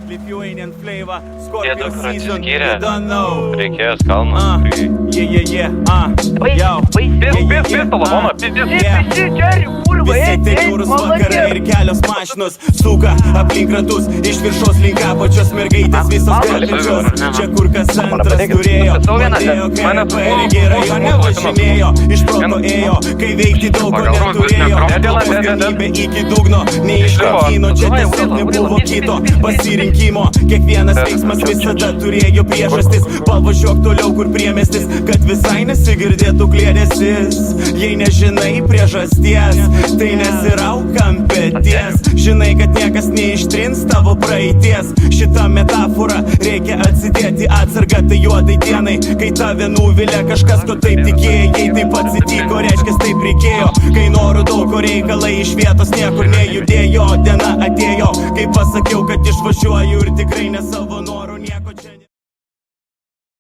Lithuanian flavor, Jie Scorpion daug kur season, atsiskyrė. you don't know. Reikėjo kalnas. Visi tai jūrus vakarai ir kelios mašinos suka aplink ratus, iš viršos link apačios mergaitės visos kalbinčios. Čia kur kas antras turėjo, matėjo KRP ir rajone važinėjo, iš proto ėjo, kai veikti daug ko neturėjo. Tos gamybė iki dugno, neiškakino, čia tiesiog nebuvo kito pasirinkimo. Kiekvienas veiksmas visada turėjo priežastis, pavažiuok toliau kur priemestis, kad visai nesigirdėtų klėdesis. Jei nežinai priežasties, tai nesirauk ant peties. Žinai, kad niekas neištrins tavo praeities. Šitą metaforą reikia atsidėti atsargą tai juodai dienai, kai tave nuvilia kažkas, ko taip tikėjai. Jei taip atsitiko, reiškia taip reikėjo. Kai noriu daug ko reikalai iš vietos niekur nejudėjo. Diena atėjo, kai pasakiau, kad išvažiuoju ir tikrai ne savo norų nieko čia.